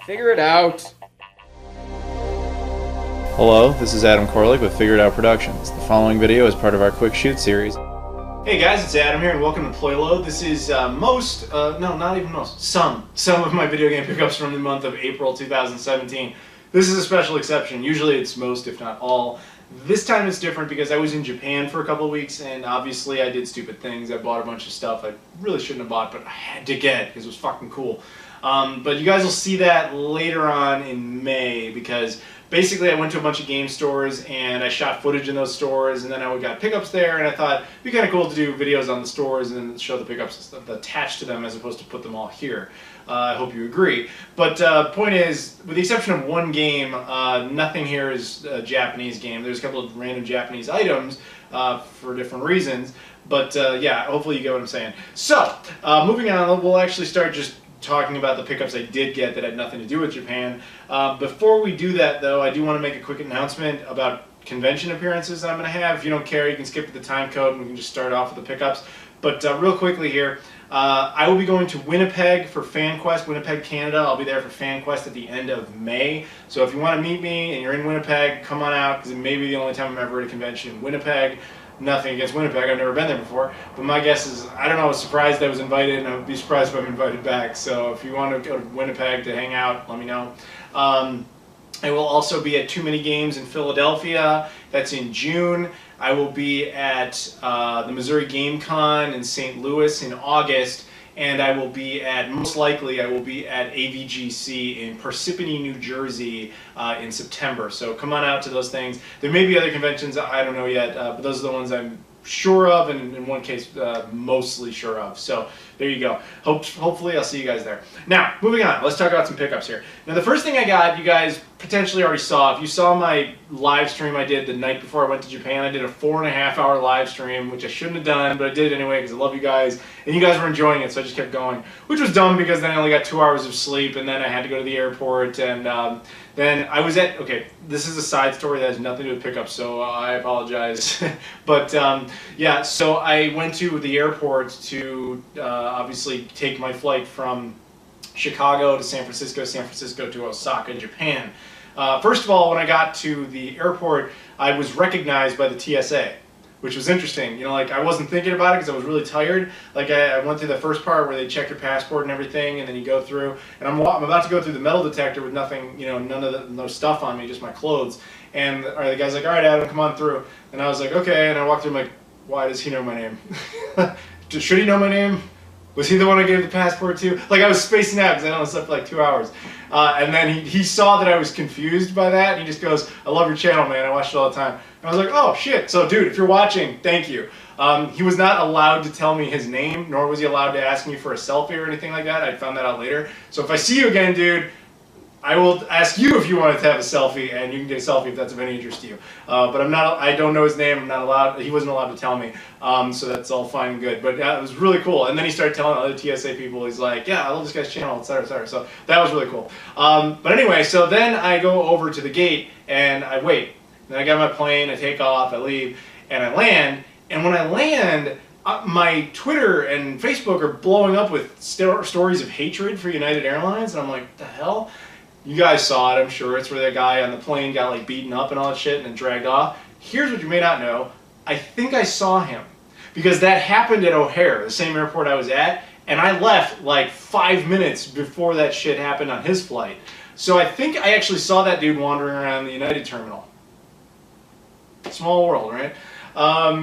Figure it out. Hello, this is Adam Koralik with Figure It Out Productions. The following video is part of our Quick Shoot series. Hey guys, it's Adam here and welcome to PlayLoad. This is some of my video game pickups from the month of April 2017. This is a special exception. Usually it's most, if not all. This time it's different because I was in Japan for a couple of weeks and obviously I did stupid things. I bought a bunch of stuff I really shouldn't have bought, but I had to get because it was fucking cool. But you guys will see that later on in May because basically I went to a bunch of game stores and I shot footage in those stores and then I got pickups there and I thought it'd be kind of cool to do videos on the stores and then show the pickups attached to them as opposed to put them all here. I hope you agree. But point is, with the exception of one game, nothing here is a Japanese game. There's a couple of random Japanese items for different reasons. But yeah, hopefully you get what I'm saying. So, moving on, we'll actually start just talking about the pickups I did get that had nothing to do with Japan. Before we do that though, I do want to make a quick announcement about convention appearances that I'm going to have. If you don't care, you can skip to the time code and we can just start off with the pickups. But real quickly here, I will be going to Winnipeg for FanQuest, Winnipeg, Canada. I'll be there for FanQuest at the end of May. So if you want to meet me and you're in Winnipeg, come on out because it may be the only time I'm ever at a convention in Winnipeg. Nothing against Winnipeg, I've never been there before, but my guess is, I don't know, I was surprised I was invited, and I would be surprised if I'm invited back, so if you want to go to Winnipeg to hang out, let me know. I will also be at Too Many Games in Philadelphia, that's in June. I will be at the Missouri Game Con in St. Louis in August, and I will be at, most likely, I will be at AVGC in Parsippany, New Jersey in September. So come on out to those things. There may be other conventions, I don't know yet, but those are the ones I'm sure of, and in one case, mostly sure of. So there you go. Hopefully I'll see you guys there. Now, moving on, let's talk about some pickups here. Now the first thing I got, you guys potentially already saw. If you saw my live stream I did the night before I went to Japan, I did a 4.5-hour live stream, which I shouldn't have done, but I did it anyway because I love you guys, and you guys were enjoying it, so I just kept going, which was dumb because then I only got 2 hours of sleep, and then I had to go to the airport, and then I was at, okay, this is a side story that has nothing to do with pickups, so I apologize. But yeah, so I went to the airport to obviously take my flight from Chicago to San Francisco to Osaka, Japan. First of all, when I got to the airport, I was recognized by the TSA, which was interesting. You know, like I wasn't thinking about it because I was really tired. Like I went through the first part where they check your passport and everything, and then you go through. And I'm about to go through the metal detector with nothing, you know, no stuff on me, just my clothes. And the guy's like, "All right, Adam, come on through." And I was like, "Okay." And I walked through. I'm like, "Why does he know my name? Should he know my name? Was he the one I gave the passport to?" Like I was spacing out because I only slept for like 2 hours. And then he saw that I was confused by that, and he just goes, "I love your channel, man. I watch it all the time." And I was like, "Oh shit!" So, dude, if you're watching, thank you. He was not allowed to tell me his name, nor was he allowed to ask me for a selfie or anything like that. I found that out later. So if I see you again, dude, I will ask you if you wanted to have a selfie, and you can get a selfie if that's of any interest to you. But I don't know his name. I'm not allowed. He wasn't allowed to tell me. So that's all fine and good. But yeah, it was really cool. And then he started telling other TSA people, he's like, "Yeah, I love this guy's channel, etc., etc." So that was really cool. But anyway, so then I go over to the gate and I wait. Then I get on my plane, I take off, I leave, and I land. And when I land, my Twitter and Facebook are blowing up with stories of hatred for United Airlines, and I'm like, "What the hell?" You guys saw it, I'm sure. It's where that guy on the plane got like beaten up and all that shit and then dragged off. Here's what you may not know. I think I saw him because that happened at O'Hare, the same airport I was at, and I left like 5 minutes before that shit happened on his flight. So I think I actually saw that dude wandering around the United terminal. Small world, right?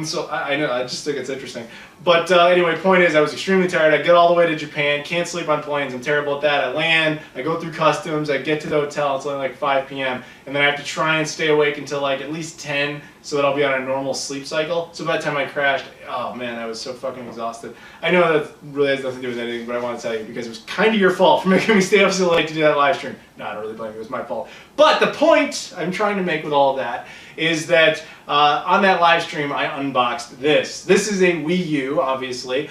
So I know, I just think it's interesting. But anyway, point is, I was extremely tired. I get all the way to Japan, can't sleep on planes, I'm terrible at that. I land, I go through customs, I get to the hotel, it's only like 5 p.m. And then I have to try and stay awake until like at least 10 so that I'll be on a normal sleep cycle. So by the time I crashed, oh man, I was so fucking exhausted. I know that really has nothing to do with anything, but I want to tell you because it was kind of your fault for making me stay up so late to do that live stream. No, I don't really blame you, it was my fault. But the point I'm trying to make with all of that is that on that live stream I unboxed this. This is a Wii U, obviously.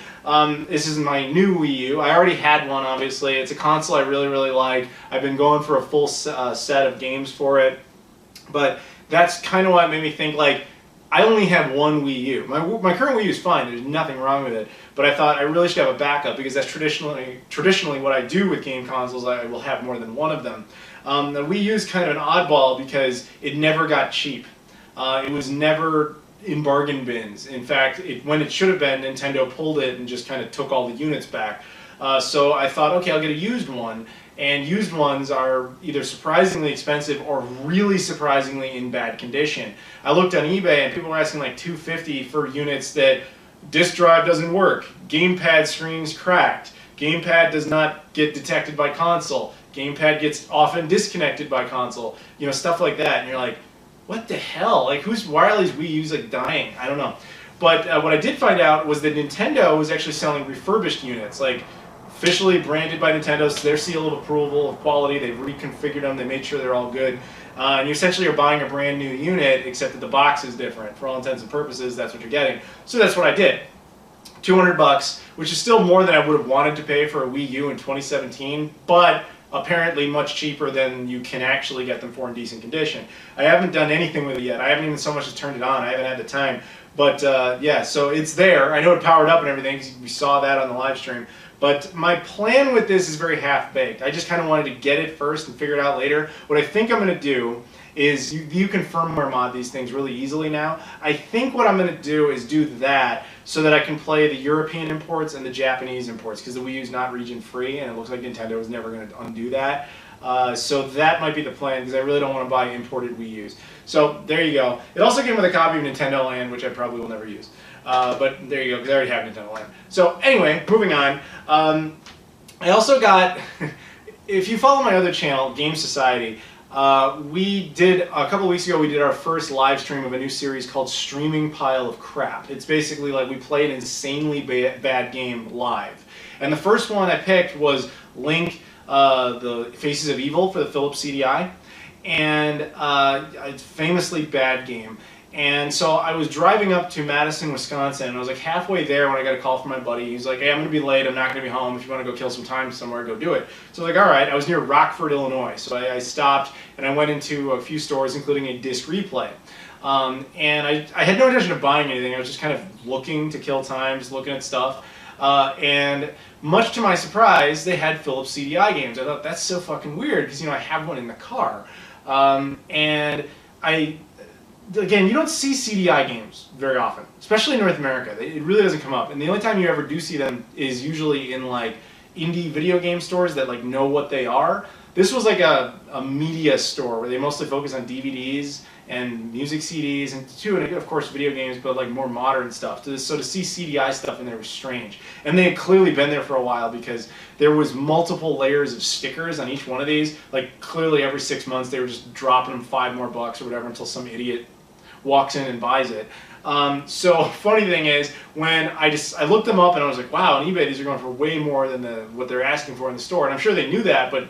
This is my new Wii U. I already had one, obviously. It's a console I really, really like. I've been going for a full set of games for it. But that's kind of what made me think, like, I only have one Wii U. My current Wii U is fine. There's nothing wrong with it. But I thought I really should have a backup because that's traditionally what I do with game consoles. I will have more than one of them. The Wii U is kind of an oddball because it never got cheap. It was never in bargain bins. In fact, when it should have been, Nintendo pulled it and just kind of took all the units back. So I thought, okay, I'll get a used one. And used ones are either surprisingly expensive or really surprisingly in bad condition. I looked on eBay and people were asking like $250 for units that disk drive doesn't work, gamepad screen's cracked, gamepad does not get detected by console, gamepad gets often disconnected by console, you know, stuff like that. And you're like, what the hell? Like, why are these Wii U's like dying? I don't know. But what I did find out was that Nintendo was actually selling refurbished units, like officially branded by Nintendo, so their seal of approval of quality. They've reconfigured them. They made sure they're all good. And you essentially are buying a brand new unit, except that the box is different. For all intents and purposes, that's what you're getting. So that's what I did. $200, which is still more than I would have wanted to pay for a Wii U in 2017, but apparently much cheaper than you can actually get them for in decent condition. I haven't done anything with it yet. I haven't even so much as turned it on. I haven't had the time. But yeah, so it's there. I know it powered up and everything because we saw that on the live stream. But my plan with this is very half-baked. I just kind of wanted to get it first and figure it out later. What I think I'm going to do is you can firmware mod these things really easily now. I think what I'm going to do is do that so that I can play the European imports and the Japanese imports, because the Wii U is not region free and it looks like Nintendo is never going to undo that. So that might be the plan, because I really don't want to buy imported Wii U's. So there you go. It also came with a copy of Nintendo Land, which I probably will never use. But there you go, because I already have Nintendo Land. So anyway, moving on. I also got, if you follow my other channel, Game Society, we did, a couple weeks ago, we did our first live stream of a new series called Streaming Pile of Crap. It's basically like we play an insanely bad game live. And the first one I picked was Link, the Faces of Evil for the Philips CDI. And a famously bad game. And so I was driving up to Madison, Wisconsin, and I was like halfway there when I got a call from my buddy. He's like, hey, I'm going to be late, I'm not going to be home. If you want to go kill some time somewhere, go do it. So I was like, all right. I was near Rockford, Illinois. So I stopped and I went into a few stores, including a disc replay. And I had no intention of buying anything. I was just kind of looking to kill time, just looking at stuff. And much to my surprise, they had Philips CDI games. I thought, that's so fucking weird, because, you know, I have one in the car. And again, you don't see CDI games very often, especially in North America. It really doesn't come up. And the only time you ever do see them is usually in like indie video game stores that like know what they are. This was like a media store where they mostly focus on DVDs and music CDs and of course video games, but like more modern stuff. So to see CDI stuff in there was strange. And they had clearly been there for a while, because there was multiple layers of stickers on each one of these. Like clearly every 6 months they were just dropping them $5 more or whatever until some idiot walks in and buys it. So funny thing is, when I looked them up and I was like, wow, on eBay these are going for way more than what they're asking for in the store. And I'm sure they knew that, but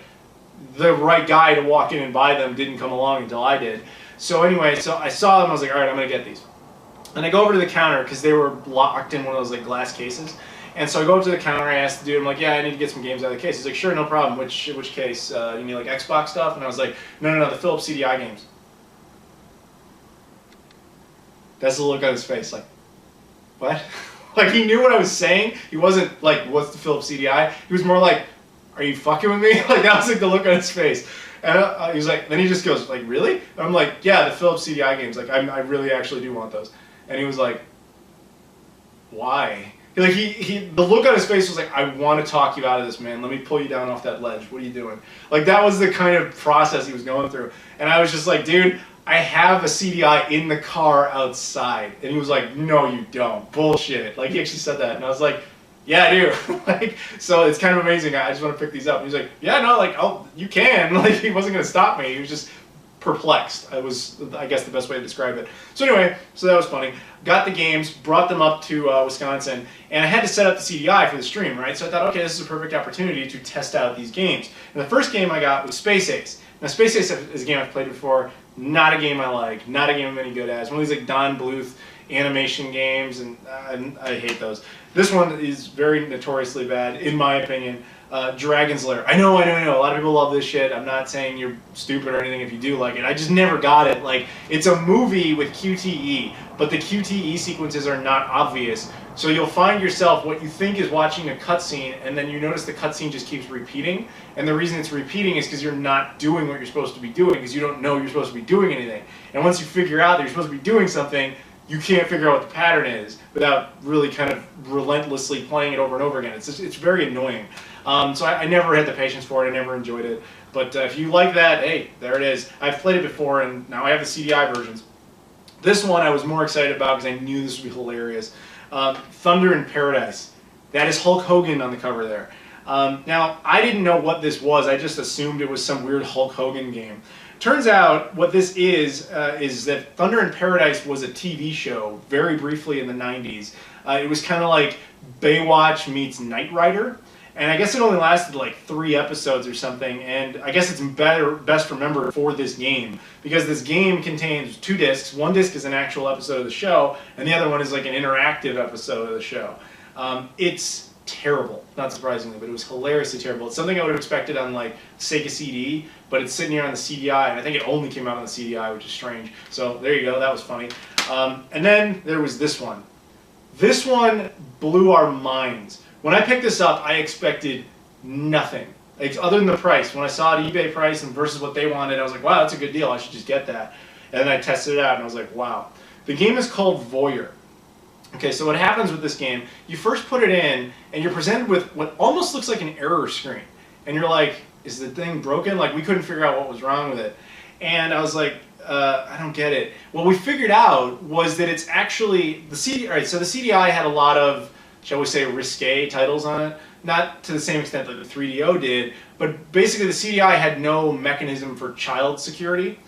the right guy to walk in and buy them didn't come along until I did. So anyway, so I saw them, I was like, all right, I'm going to get these. And I go over to the counter, because they were locked in one of those like glass cases. And so I go up to the counter, I asked the dude, I'm like, yeah, I need to get some games out of the case. He's like, sure, no problem. Which case? You need like Xbox stuff? And I was like, no, the Philips CDI games. That's the look on his face, like, what? Like, he knew what I was saying. He wasn't like, what's the Philips CDI? He was more like, are you fucking with me? Like, that was like the look on his face. And he was like, then he just goes, like, really? And I'm like, yeah, the Philips CDI games. Like, I really actually do want those. And he was like, why? Like, the look on his face was like, I want to talk you out of this, man. Let me pull you down off that ledge. What are you doing? Like, that was the kind of process he was going through. And I was just like, dude, I have a CDI in the car outside. And he was like, no, you don't. Bullshit. Like, he actually said that. And I was like, yeah, I do. Like, so it's kind of amazing. I just want to pick these up. And he was like, yeah, no, like, oh, you can. Like, he wasn't going to stop me. He was just perplexed. It was, I guess, the best way to describe it. So anyway, so that was funny. Got the games, brought them up to Wisconsin, and I had to set up the CDI for the stream, right? So I thought, okay, this is a perfect opportunity to test out these games. And the first game I got was Space Ace. Now, Space Ace is a game I've played before. Not a game I like. Not a game I'm any good at. It's one of these like Don Bluth animation games, and I hate those. This one is very notoriously bad, in my opinion. Dragon's Lair. I know. A lot of people love this shit. I'm not saying you're stupid or anything if you do like it. I just never got it. Like, it's a movie with QTE, but the QTE sequences are not obvious. So you'll find yourself what you think is watching a cutscene, and then you notice the cutscene just keeps repeating. And the reason it's repeating is because you're not doing what you're supposed to be doing, because you don't know you're supposed to be doing anything. And once you figure out that you're supposed to be doing something, you can't figure out what the pattern is without really kind of relentlessly playing it over and over again. It's very annoying. So I never had the patience for it. I never enjoyed it. But if you like that, hey, there it is. I've played it before, and now I have the CDI versions. This one I was more excited about because I knew this would be hilarious. Thunder in Paradise. That is Hulk Hogan on the cover there. Now, I didn't know what this was. I just assumed it was some weird Hulk Hogan game. Turns out what this is that Thunder in Paradise was a TV show very briefly in the 90s. It was kind of like Baywatch meets Knight Rider. And I guess it only lasted like 3 episodes or something, and I guess it's best remembered for this game, because this game contains 2 discs. One disc is an actual episode of the show, and the other one is like an interactive episode of the show. It's terrible, not surprisingly, but it was hilariously terrible. It's something I would have expected on like Sega CD, but it's sitting here on the CDI, and I think it only came out on the CDI, which is strange. So there you go, that was funny. And then there was this one. This one blew our minds. When I picked this up, I expected nothing, like, other than the price. When I saw it eBay price and versus what they wanted, I was like, wow, that's a good deal. I should just get that. And then I tested it out, and I was like, wow. The game is called Voyeur. Okay, so what happens with this game, you first put it in, and you're presented with what almost looks like an error screen. And you're like, is the thing broken? Like, we couldn't figure out what was wrong with it. And I was like, I don't get it. What we figured out was that it's actually, alright, so the CDI had a lot of, shall we say, risque titles on it. Not to the same extent that the 3DO did, but basically the CDI had no mechanism for child security.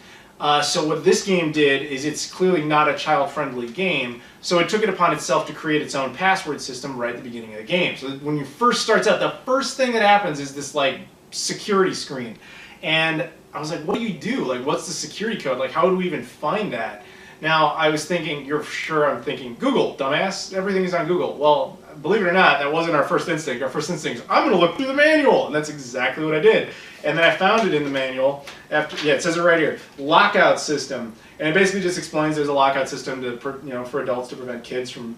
So what this game did is it's clearly not a child-friendly game, so it took it upon itself to create its own password system right at the beginning of the game. So when you first starts out, the first thing that happens is this like security screen. And I was like, what do you do? Like, what's the security code? Like, how would we even find that? Now, I was thinking, you're sure I'm thinking, Google, dumbass. Everything is on Google. Well, believe it or not, that wasn't our first instinct. Our first instinct is, I'm going to look through the manual. And that's exactly what I did. And then I found it in the manual. It says it right here, lockout system. And it basically just explains there's a lockout system to, for adults to prevent kids from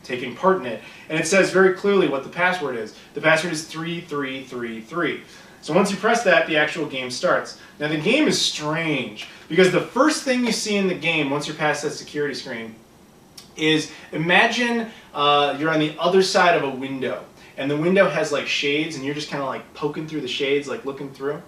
taking part in it. And it says very clearly what the password is. The password is 3333. So once you press that, the actual game starts. Now the game is strange, because the first thing you see in the game, once you're past that security screen, is imagine you're on the other side of a window, and the window has like shades, and you're just kind of like poking through the shades, like looking through.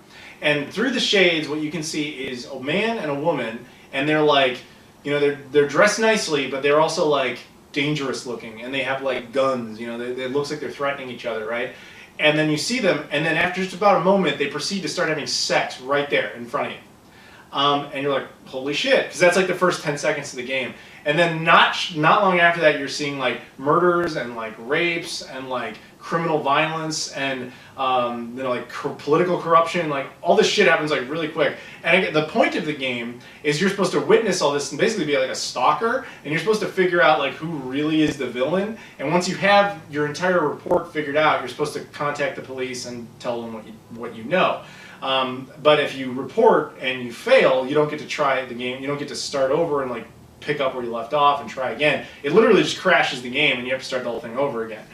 And through the shades, what you can see is a man and a woman, and they're like, they're dressed nicely, but they're also like dangerous looking, and they have like guns, it looks like they're threatening each other, right? And then you see them, and then after just about a moment, they proceed to start having sex right there in front of you. And you're like, holy shit, because that's like the first 10 seconds of the game. And then not long after that, you're seeing like murders and like rapes and like criminal violence and like political corruption. Like all this shit happens like really quick. And again, the point of the game is you're supposed to witness all this and basically be like a stalker, and you're supposed to figure out like who really is the villain. And once you have your entire report figured out, you're supposed to contact the police and tell them what you know. But if you report and you fail, you don't get to try the game. You don't get to start over and like pick up where you left off and try again. It literally just crashes the game, and you have to start the whole thing over again.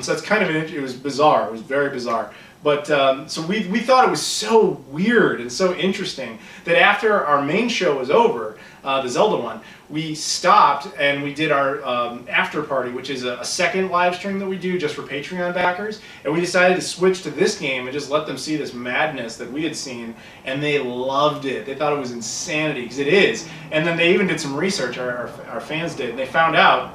So it's kind of it was bizarre. It was very bizarre. But so we thought it was so weird and so interesting that after our main show was over, the Zelda one, we stopped and we did our after party, which is a second live stream that we do just for Patreon backers. And we decided to switch to this game and just let them see this madness that we had seen, and they loved it. They thought it was insanity, because it is. And then they even did some research, our fans did, and they found out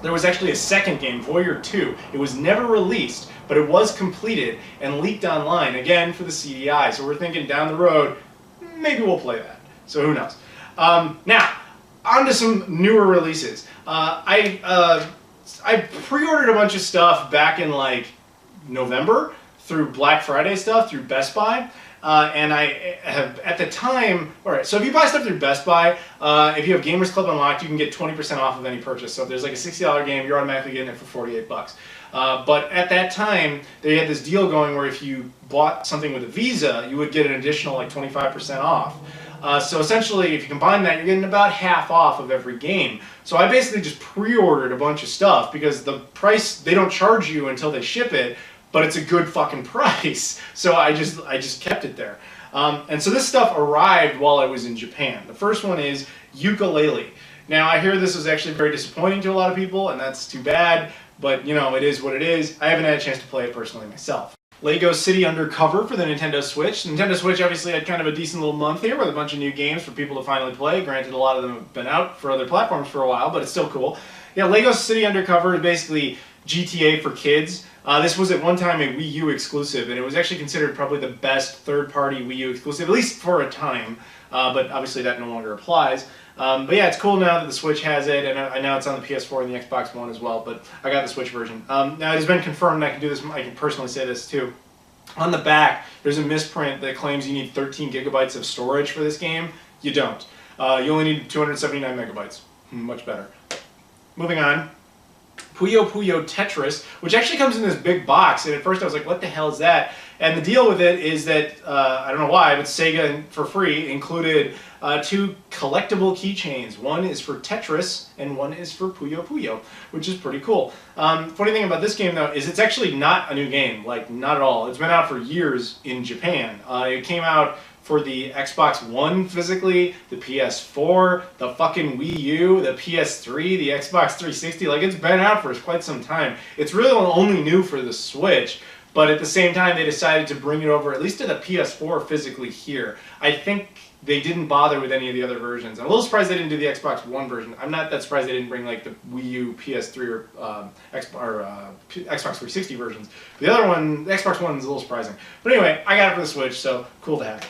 there was actually a second game, Voyeur 2. It was never released, but it was completed and leaked online, again for the CDI. So we're thinking down the road, maybe we'll play that. So who knows? Now, on to some newer releases. I pre-ordered a bunch of stuff back in like November through Black Friday stuff, through Best Buy. And I have, at the time, alright, so if you buy stuff through Best Buy, if you have Gamers Club unlocked, you can get 20% off of any purchase. So if there's like a $60 game, you're automatically getting it for 48 bucks. But at that time, they had this deal going where if you bought something with a Visa, you would get an additional like 25% off. So essentially, if you combine that, you're getting about half off of every game. So I basically just pre-ordered a bunch of stuff because the price, they don't charge you until they ship it, but it's a good fucking price. So I just kept it there. And so this stuff arrived while I was in Japan. The first one is Ukulele. Now I hear this was actually very disappointing to a lot of people, and that's too bad, but you know, it is what it is. I haven't had a chance to play it personally myself. Lego City Undercover for the Nintendo Switch. The Nintendo Switch obviously had kind of a decent little month here with a bunch of new games for people to finally play. Granted, a lot of them have been out for other platforms for a while, but it's still cool. Yeah, Lego City Undercover is basically GTA for kids. This was at one time a Wii U exclusive, and it was actually considered probably the best third-party Wii U exclusive, at least for a time, but obviously that no longer applies. But yeah, it's cool now that the Switch has it, and I know it's on the PS4 and the Xbox One as well, but I got the Switch version. Now it has been confirmed, and I can do this, I can personally say this too. On the back, there's a misprint that claims you need 13 gigabytes of storage for this game. You don't. You only need 279 megabytes. Much better. Moving on. Puyo Tetris, which actually comes in this big box, and at first I was like, what the hell is that? And the deal with it is that, I don't know why, but Sega, for free, included 2 collectible keychains. One is for Tetris, and one is for Puyo, which is pretty cool. Funny thing about this game, though, is it's actually not a new game, like, not at all. It's been out for years in Japan. It came out for the Xbox One physically, the PS4, the fucking Wii U, the PS3, the Xbox 360. Like, it's been out for quite some time. It's really only new for the Switch, but at the same time, they decided to bring it over, at least to the PS4 physically here. I think they didn't bother with any of the other versions. I'm a little surprised they didn't do the Xbox One version. I'm not that surprised they didn't bring like the Wii U, PS3, or Xbox 360 versions. The other one, the Xbox One, is a little surprising. But anyway, I got it for the Switch, so cool to have.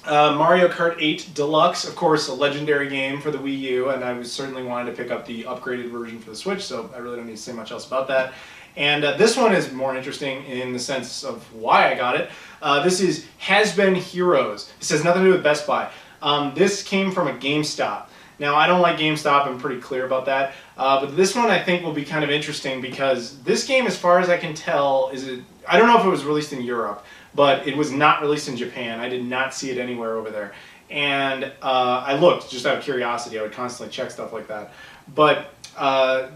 Mario Kart 8 Deluxe, of course, a legendary game for the Wii U, and I was certainly wanted to pick up the upgraded version for the Switch, so I really don't need to say much else about that. And this one is more interesting in the sense of why I got it. This is Has Been Heroes. This has nothing to do with Best Buy. This came from a GameStop. Now, I don't like GameStop, I'm pretty clear about that, but this one I think will be kind of interesting because this game, as far as I can tell, I don't know if it was released in Europe, but it was not released in Japan. I did not see it anywhere over there. And I looked, just out of curiosity. I would constantly check stuff like that. But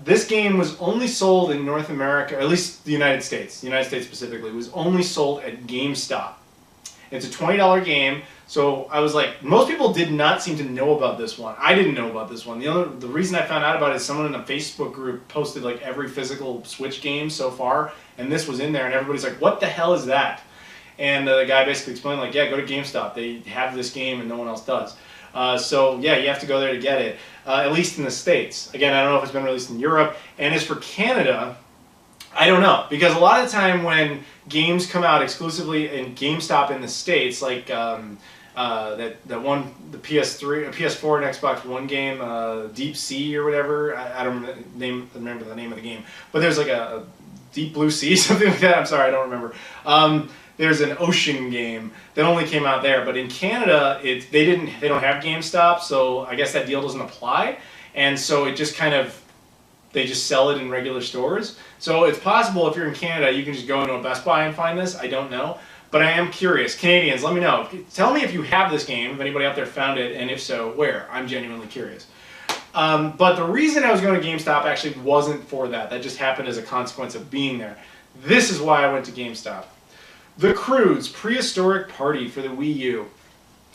this game was only sold in North America, or at least the United States specifically, was only sold at GameStop. It's a $20 game, so I was like, most people did not seem to know about this one. I didn't know about this one. The reason I found out about it is someone in a Facebook group posted like every physical Switch game so far, and this was in there, and everybody's like, what the hell is that? And the guy basically explained, like, yeah, go to GameStop. They have this game and no one else does. So, yeah, you have to go there to get it, at least in the States. Again, I don't know if it's been released in Europe. And as for Canada, I don't know. Because a lot of the time when games come out exclusively in GameStop in the States, like that one, the PS4 and Xbox One game, Deep Sea or whatever, I don't remember the name of the game. But there's like a Deep Blue Sea, something like that. I'm sorry, I don't remember. There's an ocean game that only came out there, but in Canada, they don't have GameStop, so I guess that deal doesn't apply, and so it just kind of, they just sell it in regular stores. So it's possible if you're in Canada, you can just go into a Best Buy and find this. I don't know, but I am curious. Canadians, let me know. Tell me if you have this game, if anybody out there found it, and if so, where? I'm genuinely curious. But the reason I was going to GameStop actually wasn't for that. That just happened as a consequence of being there. This is why I went to GameStop. The Croods Prehistoric Party for the Wii U.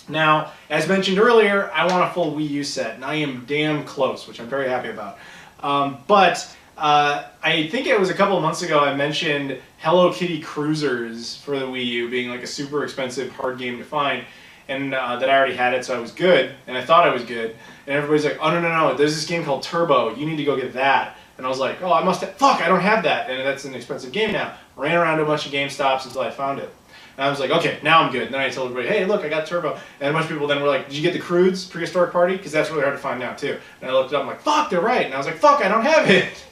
Now, as mentioned earlier, I want a full Wii U set, and I am damn close, which I'm very happy about. I think it was a couple of months ago I mentioned Hello Kitty Cruisers for the Wii U being like a super expensive hard game to find, and that I already had it, so I was good, and I thought I was good. And everybody's like, oh, no, there's this game called Turbo, you need to go get that. And I was like, oh, I must have, fuck, I don't have that, and that's an expensive game now. Ran around to a bunch of GameStops until I found it. And I was like, okay, now I'm good. And then I told everybody, hey, look, I got Turbo. And a bunch of people then were like, did you get the Croods Prehistoric Party? Because that's really hard to find now, too. And I looked it up, I'm like, fuck, they're right. And I was like, fuck, I don't have it.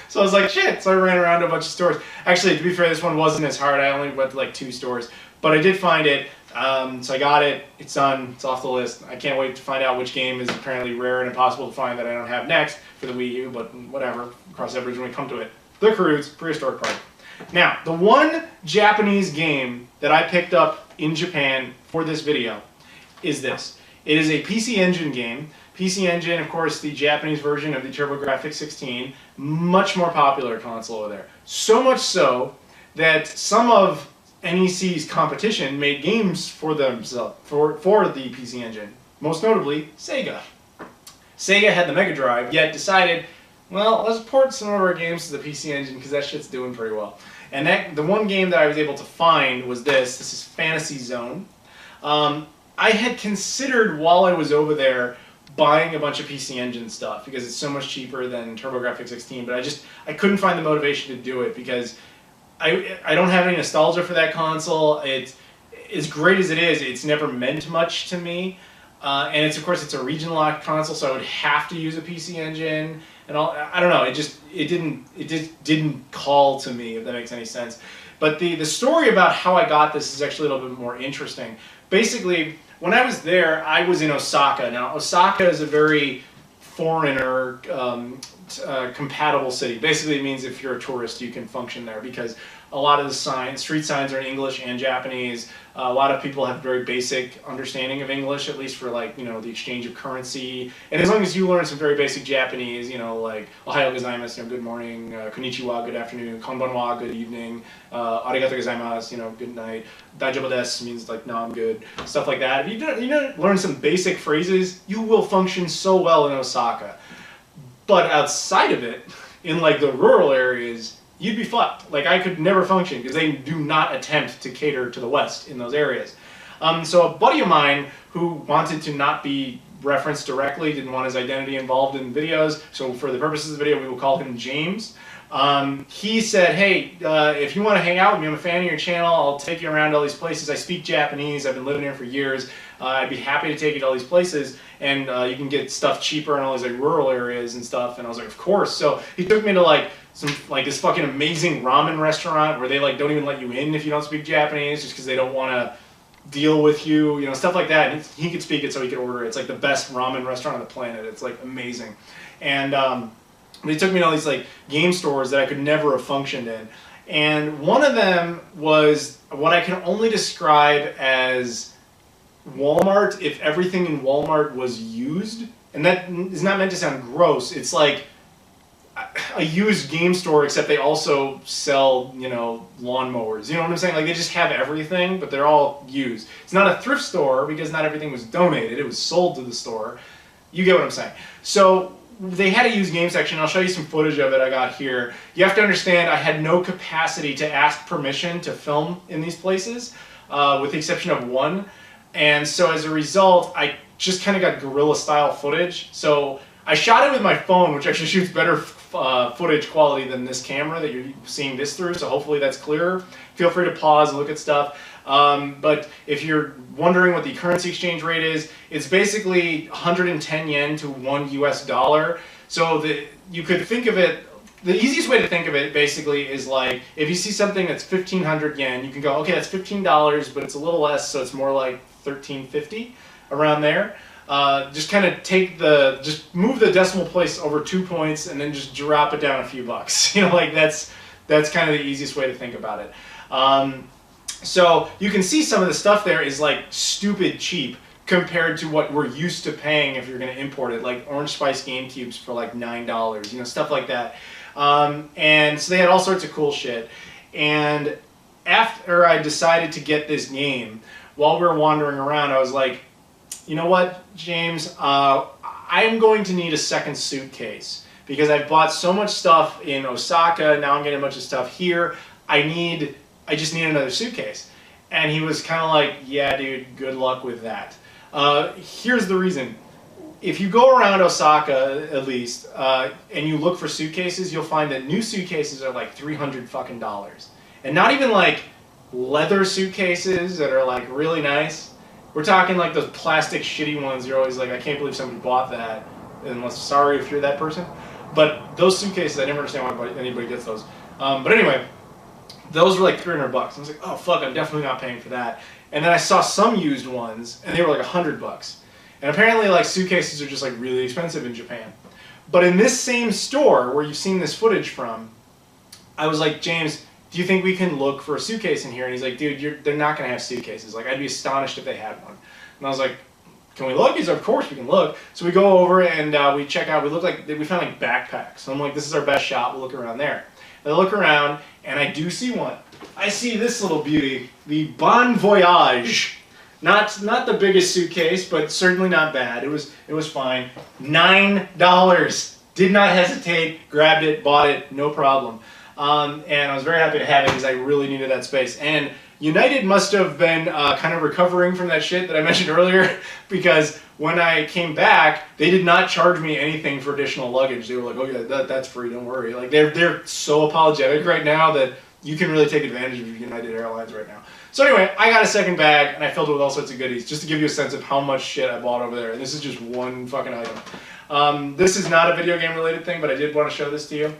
So I was like, shit. So I ran around to a bunch of stores. Actually, to be fair, this one wasn't as hard. I only went to like 2 stores. But I did find it. So I got it. It's done. It's off the list. I can't wait to find out which game is apparently rare and impossible to find that I don't have next for the Wii U, but whatever. Cross that bridge when we come to it. The Croods Prehistoric Party. Now, the one Japanese game that I picked up in Japan for this video is this. It is a PC Engine game. PC Engine, of course, the Japanese version of the TurboGrafx 16, much more popular console over there. So much so that some of NEC's competition made games for themselves, for the PC Engine. Most notably, Sega. Sega had the Mega Drive, yet decided, well, let's port some of our games to the PC Engine because that shit's doing pretty well. And the one game that I was able to find was this. This is Fantasy Zone. I had considered while I was over there buying a bunch of PC Engine stuff because it's so much cheaper than TurboGrafx 16, but I couldn't find the motivation to do it because I don't have any nostalgia for that console. It's as great as it is, it's never meant much to me. And of course it's a region locked console, so I would have to use a PC Engine and all. I don't know, it just didn't call to me, if that makes any sense. But the story about how I got this is actually a little bit more interesting. Basically, when I was there, I was in Osaka. Now, Osaka is a very foreigner compatible city. Basically, it means if you're a tourist, you can function there because a lot of the street signs are in English and Japanese. A lot of people have very basic understanding of English, at least for the exchange of currency. And as long as you learn some very basic Japanese, like Ohayo gozaimasu, good morning, konnichiwa, good afternoon, konbanwa, good evening, arigato gozaimasu, good night, daijoubu desu means no, I'm good, stuff like that. If you learn some basic phrases, you will function so well in Osaka. But outside of it, in the rural areas, you'd be fucked. I could never function because they do not attempt to cater to the West in those areas. So a buddy of mine who wanted to not be referenced directly, didn't want his identity involved in videos, so for the purposes of the video we will call him James. He said, hey, if you want to hang out with me, I'm a fan of your channel, I'll take you around all these places. I speak Japanese, I've been living here for years. I'd be happy to take you to all these places, and you can get stuff cheaper in all these rural areas and stuff. And I was like, of course. So he took me to this fucking amazing ramen restaurant where they don't even let you in if you don't speak Japanese, just because they don't want to deal with you, stuff like that. And he could speak it, so he could order it. It's the best ramen restaurant on the planet. It's amazing. And they took me to all these game stores that I could never have functioned in. And one of them was what I can only describe as Walmart if everything in Walmart was used. And that is not meant to sound gross. It's like a used game store, except they also sell, lawnmowers. You know what I'm saying? They just have everything, but they're all used. It's not a thrift store because not everything was donated. It was sold to the store. You get what I'm saying. So they had a used game section. I'll show you some footage of it I got here. You have to understand I had no capacity to ask permission to film in these places, with the exception of one. And so as a result, I just kind of got guerrilla style footage. So I shot it with my phone, which actually shoots better footage quality than this camera that you're seeing this through, so hopefully that's clearer. Feel free to pause and look at stuff. But if you're wondering what the currency exchange rate is, it's basically 110 yen to $1 US. So you could think of it, the easiest way to think of it basically is if you see something that's 1,500 yen, you can go, okay, that's $15, but it's a little less, so it's more like 1350, around there. Just kind of just move the decimal place over 2 points and then just drop it down a few bucks. That's kind of the easiest way to think about it. So you can see some of the stuff there is stupid cheap compared to what we're used to paying if you're going to import it, like Orange Spice Game Cubes for $9, stuff like that. And so they had all sorts of cool shit. And after I decided to get this game, while we were wandering around, I was like, you know what, James, I'm going to need a second suitcase because I've bought so much stuff in Osaka, now I'm getting a bunch of stuff here, I just need another suitcase. And he was kind of like, yeah, dude, good luck with that. Here's the reason. If you go around Osaka, at least, and you look for suitcases, you'll find that new suitcases are $300 fucking. And not even leather suitcases that are really nice. We're talking those plastic shitty ones. You're always I can't believe somebody bought that. Unless, sorry if you're that person. But those suitcases, I never understand why anybody gets those. But anyway, those were like $300. I was like, oh fuck, I'm definitely not paying for that. And then I saw some used ones, and they were like $100. And apparently, like, suitcases are just like really expensive in Japan. But in this same store where you've seen this footage from, I was like, James, do you think we can look for a suitcase in here? And he's like, dude, they're not gonna have suitcases. Like, I'd be astonished if they had one. And I was like, can we look? He's like, of course we can look. So we go over and we check out. We found like backpacks. So I'm like, this is our best shot. We'll look around there. And I look around, and I do see one. I see this little beauty, the Bon Voyage. Not the biggest suitcase, but certainly not bad. It was fine. $9. Did not hesitate. Grabbed it, bought it, no problem. And I was very happy to have it because I really needed that space. And United must have been kind of recovering from that shit that I mentioned earlier, because when I came back, they did not charge me anything for additional luggage. They were like, oh yeah, that's free, don't worry. Like, they're so apologetic right now that you can really take advantage of United Airlines right now. So anyway, I got a second bag, and I filled it with all sorts of goodies, just to give you a sense of how much shit I bought over there. And this is just one fucking item. This is not a video game related thing, but I did want to show this to you.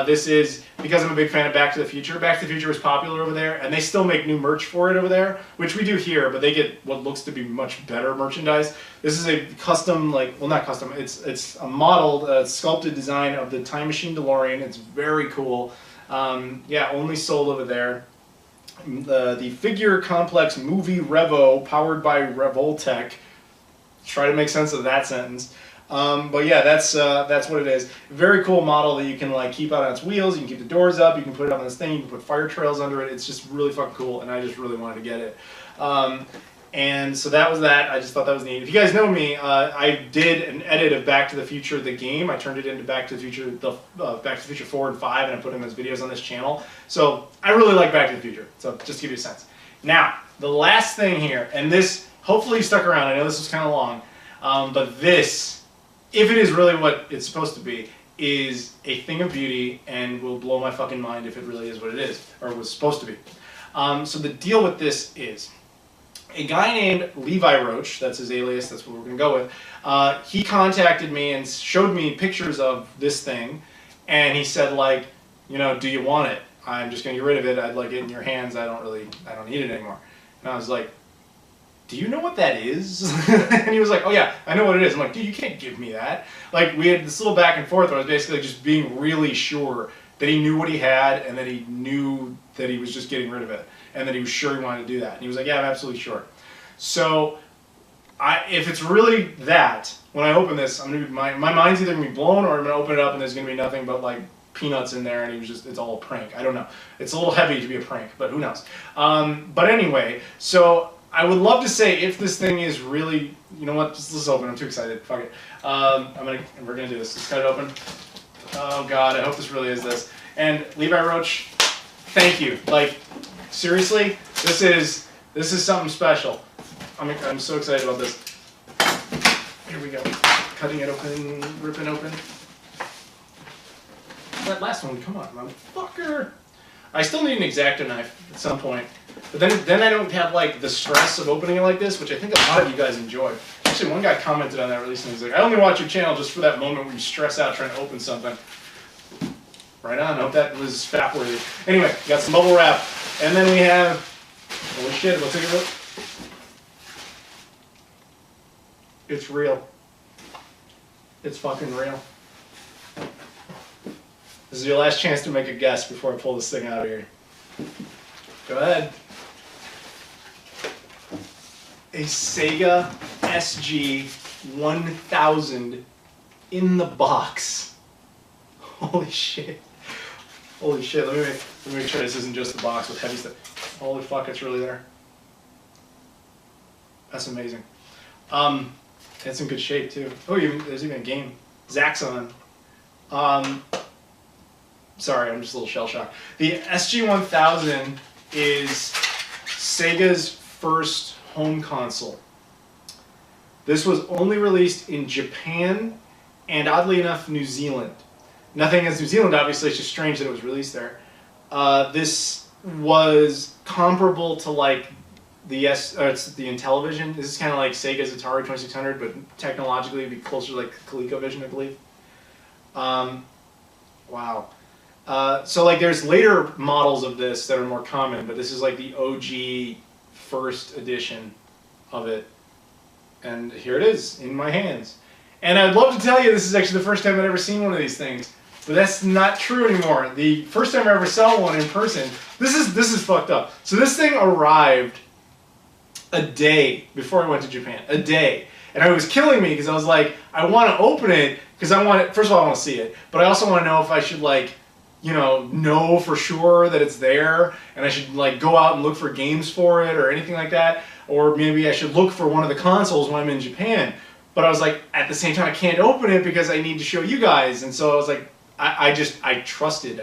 This is because I'm a big fan of Back to the Future. Back to the Future was popular over there, and they still make new merch for it over there, which we do here, but they get what looks to be much better merchandise. This is a custom, like, well, not custom, it's a modeled, sculpted design of the Time Machine DeLorean. It's very cool. Yeah, only sold over there. The Figure Complex Movie Revo, powered by Revoltech. Try to make sense of that sentence. But yeah, that's what it is. Very cool model that you can like keep out on its wheels. You can keep the doors up. You can put it up on this thing. You can put fire trails under it. It's just really fucking cool, and I just really wanted to get it. And so that was that. I just thought that was neat. If you guys know me, I did an edit of Back to the Future, the game. I turned it into Back to the Future, Back to the Future 4 and 5, and I put them as videos on this channel. So I really like Back to the Future. So just to give you a sense. Now, the last thing here, and this, hopefully you stuck around. I know this was kind of long, but this, if it is really what it's supposed to be, is a thing of beauty and will blow my fucking mind if it really is what it is, or was supposed to be. So the deal with this is, a guy named Levi Roach, that's his alias, that's what we're going to go with, he contacted me and showed me pictures of this thing, and he said, like, you know, do you want it? I'm just going to get rid of it. I'd like it in your hands. I don't need it anymore. And I was like, do you know what that is? And he was like, oh yeah, I know what it is. I'm like, dude, you can't give me that. Like, we had this little back and forth where I was basically just being really sure that he knew what he had and that he knew that he was just getting rid of it and that he was sure he wanted to do that. And he was like, yeah, I'm absolutely sure. So, if it's really that, when I open this, I'm gonna be, my mind's either going to be blown or I'm going to open it up and there's going to be nothing but like peanuts in there and it's all a prank. I don't know. It's a little heavy to be a prank, but who knows. But anyway, so I would love to say if this thing is really, you know what, let's open. I'm too excited. Fuck it. We're gonna do this. Let's cut it open. Oh God, I hope this really is this. And Levi Roach, thank you. Like, seriously, this is something special. I'm so excited about this. Here we go. Cutting it open, ripping open. That last one, come on, motherfucker. I still need an X-Acto knife at some point. But then I don't have like the stress of opening it like this, which I think a lot of you guys enjoy. Actually, one guy commented on that recently. He's like, I only watch your channel just for that moment where you stress out trying to open something. Right on. I hope that was fat worthy. Anyway, got some bubble wrap. And then we have, holy shit, let's take a look. It's real. It's fucking real. This is your last chance to make a guess before I pull this thing out of here. Go ahead. A Sega SG-1000 in the box. Holy shit. Holy shit. Let me make sure this isn't just the box with heavy stuff. Holy fuck, it's really there. That's amazing. It's in good shape too. Oh, there's even a game. Zaxxon. Sorry, I'm just a little shell-shocked. The SG-1000 is Sega's first home console. This was only released in Japan and, oddly enough, New Zealand. Nothing against New Zealand, obviously. It's just strange that it was released there. This was comparable to like the Intellivision. This is kind of like Sega's Atari 2600, but technologically it'd be closer to like ColecoVision, I believe. Wow. So like there's later models of this that are more common, but this is like the OG first edition of it. And here it is in my hands. And I'd love to tell you this is actually the first time I've ever seen one of these things, but that's not true anymore. The first time I ever saw one in person, this is fucked up. So this thing arrived a day before I went to Japan. A day. And it was killing me because I was like, I want to open it because I want it, first of all, I want to see it, but I also want to know if I should like, you know for sure that it's there, and I should like go out and look for games for it or anything like that, or maybe I should look for one of the consoles when I'm in Japan. But I was like, at the same time, I can't open it because I need to show you guys, and so I was like, I trusted,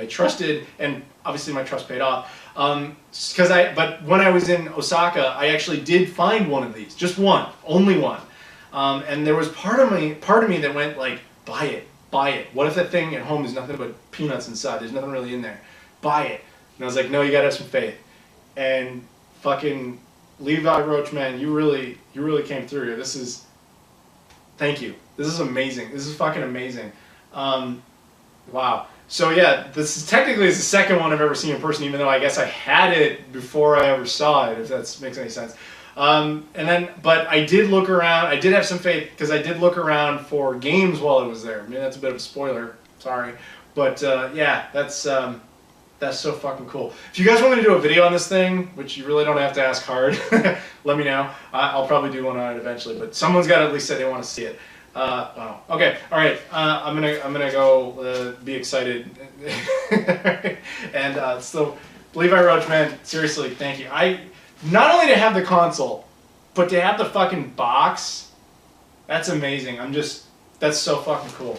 and obviously my trust paid off. But when I was in Osaka, I actually did find one of these, just one, only one. And there was part of me that went like, buy it. What if that thing at home is nothing but peanuts inside? There's nothing really in there. Buy it. And I was like, no, you gotta have some faith. And fucking Levi Roach, man, you really came through here. Thank you. This is amazing. This is fucking amazing. Wow. So yeah, this is technically the second one I've ever seen in person, even though I guess I had it before I ever saw it, if that makes any sense. But I did look around. I did have some faith because I did look around for games while I was there. I mean, that's a bit of a spoiler. Sorry, but yeah, that's so fucking cool. If you guys want me to do a video on this thing, which you really don't have to ask hard, let me know. I'll probably do one on it eventually. But someone's got to at least say they want to see it. Wow. Okay. All right. I'm gonna go be excited. And so, Levi Roach, man, seriously, thank you. Not only to have the console, but to have the fucking box, that's amazing. That's so fucking cool.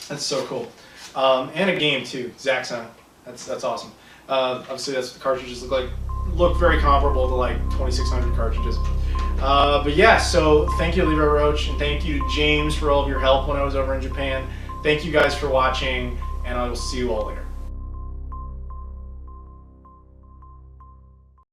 That's so cool. And a game too, Zaxxon. That's awesome. Obviously that's what the cartridges look like. Look very comparable to like 2600 cartridges. But yeah, so thank you, Levi Roach, and thank you to James for all of your help when I was over in Japan. Thank you guys for watching, and I will see you all later.